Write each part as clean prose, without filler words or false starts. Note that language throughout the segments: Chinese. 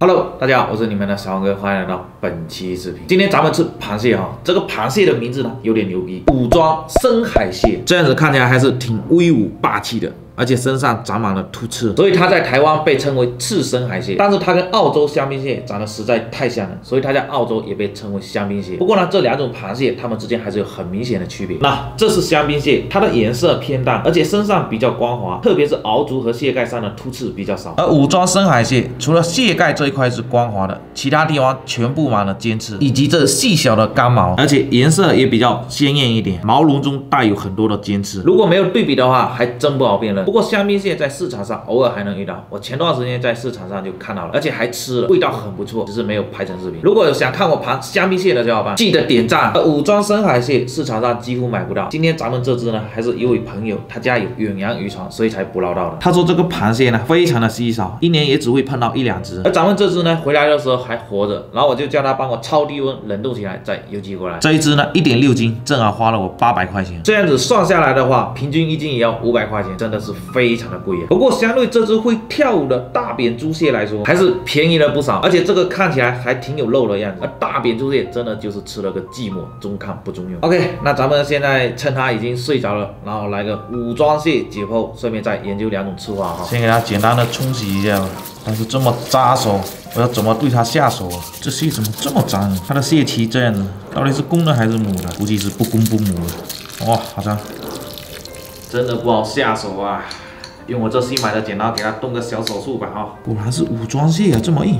Hello， 大家好，我是你们的小王哥，欢迎来到本期视频。今天咱们吃螃蟹哈，这个螃蟹的名字呢有点牛逼，武装深海蟹，这样子看起来还是挺威武霸气的。 而且身上长满了突刺，所以它在台湾被称为赤深海蟹。但是它跟澳洲香槟蟹长得实在太像了，所以它在澳洲也被称为香槟蟹。不过呢，这两种螃蟹它们之间还是有很明显的区别。那这是香槟蟹，它的颜色偏淡，而且身上比较光滑，特别是螯足和蟹盖上的突刺比较少。而武装深海蟹除了蟹盖这一块是光滑的，其他地方全部满了尖刺，以及这细小的刚毛，而且颜色也比较鲜艳一点，毛绒中带有很多的尖刺。如果没有对比的话，还真不好辨认。 不过香槟蟹在市场上偶尔还能遇到，我前段时间在市场上就看到了，而且还吃了，味道很不错，只是没有拍成视频。如果有想看我香槟蟹的小伙伴，记得点赞。而武装深海蟹市场上几乎买不到，今天咱们这只呢，还是一位朋友，他家有远洋渔船，所以才捕捞到的。他说这个螃蟹呢非常的稀少，一年也只会碰到1、2只。而咱们这只呢回来的时候还活着，然后我就叫他帮我超低温冷冻起来，再邮寄过来。这一只呢1.6斤，正好花了我800块钱。这样子算下来的话，平均1斤也要500块钱，真的是非常的贵。 不过，相对这只会跳舞的大扁猪蟹来说，还是便宜了不少。而且这个看起来还挺有肉的样子。而大扁猪蟹真的就是吃了个寂寞，中看不中用。OK， 那咱们现在趁它已经睡着了，然后来个武装蟹解剖，顺便再研究2种吃法哈。先给它简单的冲洗一下吧。但是这么扎手，我要怎么对它下手啊？这蟹怎么这么脏？它的蟹鳍这样子，到底是公的还是母的？估计是不公不母的。哇，好脏！真的不好下手啊。 用我这新买的剪刀给它动个小手术吧哈！果然是武装蟹啊，这么硬。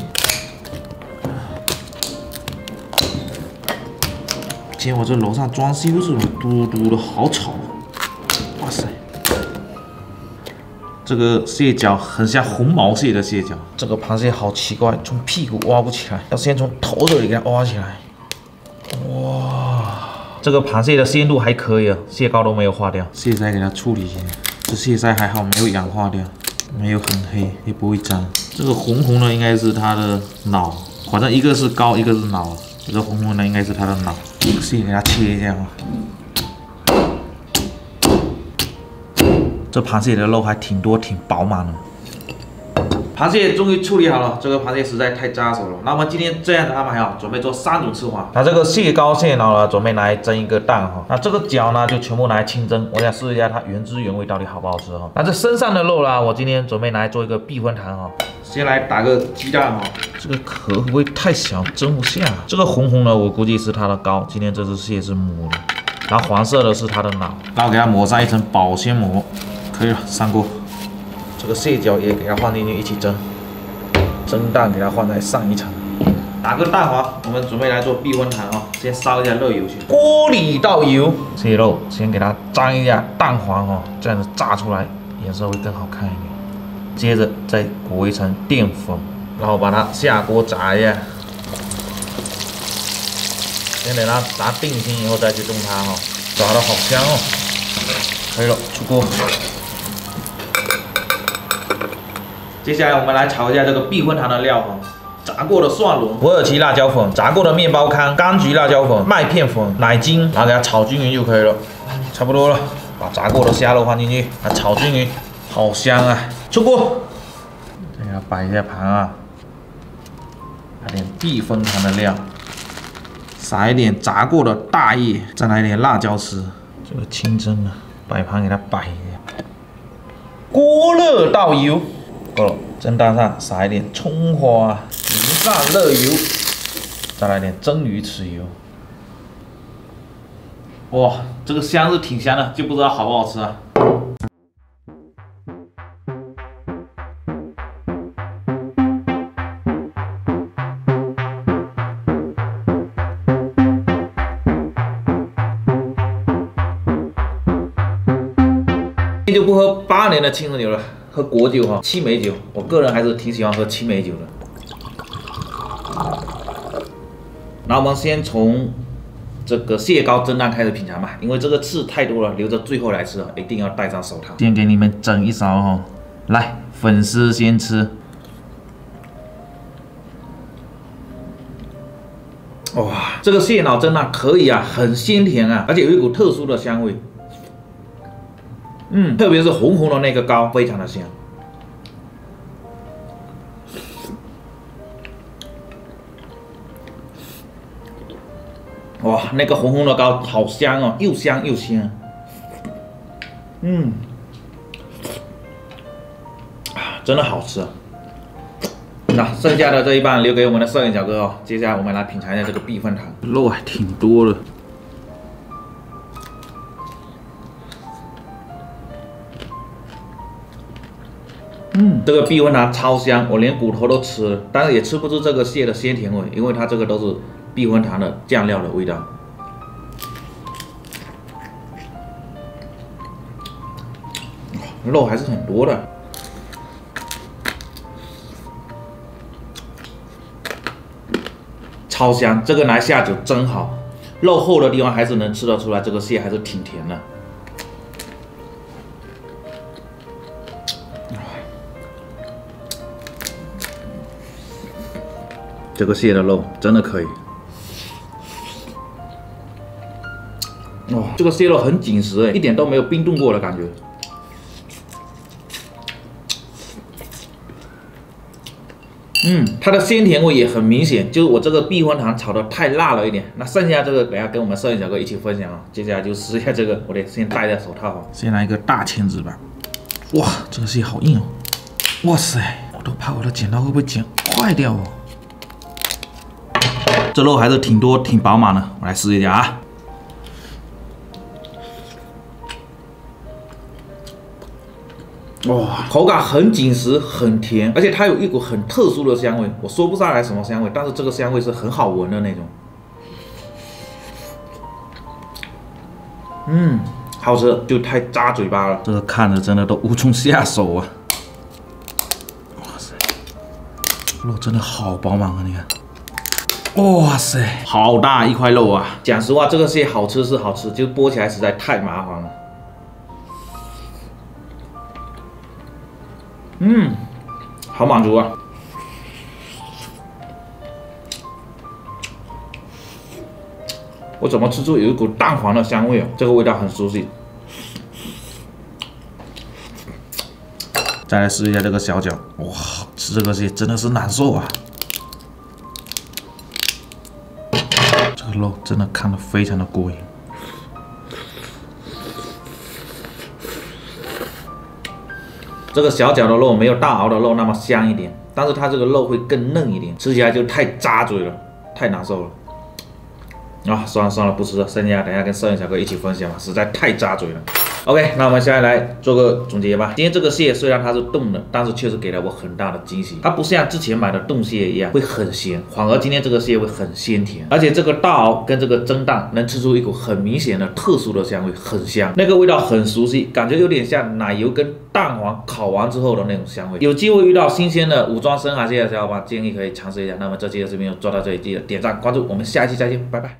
见我这楼上装修是吧？嘟嘟的好吵！哇塞，这个蟹脚很像红毛蟹的蟹脚。这个螃蟹好奇怪，从屁股挖不起来，要先从头这里给它挖起来。哇，这个螃蟹的鲜度还可以啊，蟹膏都没有化掉。蟹鳃给它处理一下。 这蟹鳃还好没有氧化掉，没有很黑，也不会脏。这个红红的应该是它的脑，反正一个是膏，一个是脑。这个红红的应该是它的脑。蟹给它切一下啊。这螃蟹的肉还挺多，挺饱满的。 螃蟹终于处理好了，这个螃蟹实在太扎手了。那我们今天这样的安排好，准备做3种吃法。那这个蟹膏、蟹脑呢，准备拿来蒸一个蛋哈。那这个脚呢，就全部拿来清蒸。我想试一下它原汁原味到底好不好吃哈。那这身上的肉啦，我今天准备拿来做一个避荤汤哈。先来打个鸡蛋哈，这个壳会不会太小，蒸不下？这个红红的，我估计是它的膏。今天这只蟹是母的，然后黄色的是它的脑。然后给它抹上一层保鲜膜，可以了，上锅。 这个蟹脚也给它放进去一起蒸，蒸蛋给它放在上一层，打个蛋黄，我们准备来做避荤汤啊。先烧一下热油去，锅里倒油，蟹肉先给它沾一下蛋黄哦，这样子炸出来颜色会更好看一点。接着再裹一层淀粉，然后把它下锅炸一下，先等它炸定型以后再去动它哦，炸的好香哦。可以了，出锅。 接下来我们来炒一下这个避荤汤的料哈，炸过的蒜蓉、土耳其辣椒粉、炸过的面包糠、柑橘辣椒粉、麦片粉、奶精，然后给它炒均匀就可以了，差不多了。把炸过的虾肉放进去，把它炒均匀，好香啊！出锅，再给它摆一下盘啊，来点避荤汤的料，撒一点炸过的大叶，再来一点辣椒丝。这个清蒸的，摆盘给它摆一下。锅热倒油。 够了，蒸蛋上撒一点葱花，淋上热油，再来点蒸鱼豉油。哇，这个香是挺香的，就不知道好不好吃啊。就不喝8年的青城酒了。 喝果酒哈，青梅酒，我个人还是挺喜欢喝青梅酒的。那我们先从这个蟹膏蒸蛋开始品尝吧，因为这个刺太多了，留着最后来吃，一定要戴上手套。先给你们整一勺哈，来，粉丝先吃。哇，这个蟹脑蒸蛋可以啊，很鲜甜啊，而且有一股特殊的香味。特别是红红的那个膏，非常的香。哇，那个红红的膏好香哦，又香又鲜。真的好吃。那剩下的这一半留给我们的摄影小哥哦。接下来我们来品尝一下这个避风塘，肉还挺多的。这个避风塘超香，我连骨头都吃了，但是也吃不出这个蟹的鲜甜味，因为它这个都是避风塘的酱料的味道。肉还是很多的。超香，这个拿下酒真好，肉厚的地方还是能吃得出来，这个蟹还是挺甜的。这个蟹的肉真的可以。哇，这个蟹肉很紧实一点都没有冰冻过的感觉。它的鲜甜味也很明显，就是我这个避风塘炒的太辣了一点。那剩下这个等下跟我们摄影小哥一起分享啊。接下来就试一下这个，我得先戴着手套啊。先来一个大签子吧。哇，这个蟹好硬哦！哇塞，我都怕我的剪刀会不会剪坏掉哦。这肉还是挺多挺饱满的，我来试一下啊。哇，口感很紧实，很甜，而且它有一股很特殊的香味，我说不上来什么香味，但是这个香味是很好闻的那种。好吃，就太扎嘴巴了，这个看着真的都无从下手啊！哇塞，肉真的好饱满啊，你看。哇塞，好大一块肉啊！讲实话，这个蟹好吃是好吃，就剥起来实在太麻烦了。好满足啊！我怎么吃出有一股蛋黄的香味哦？这个味道很熟悉。再来试一下这个小脚，哇，吃这个蟹真的是难受啊！这个肉真的看得非常的过瘾。这个小脚的肉没有大熬的肉那么香一点，但是它这个肉会更嫩一点，吃起来就太扎嘴了，太难受了。算了，不吃了，剩下等一下跟摄影小哥一起分享吧，实在太扎嘴了。OK， 那我们现在来做个总结吧。今天这个蟹虽然它是冻的，但是确实给了我很大的惊喜。它不像之前买的冻蟹一样会很咸，反而今天这个蟹会很鲜甜，而且这个大熬跟这个蒸蛋能吃出一股很明显的特殊的香味，很香，那个味道很熟悉，感觉有点像奶油跟蛋黄烤完之后的那种香味。有机会遇到新鲜的武装深海蟹的小伙伴，建议可以尝试一下。那么这期的视频就做到这里，记得点赞关注，我们下一期再见，拜拜。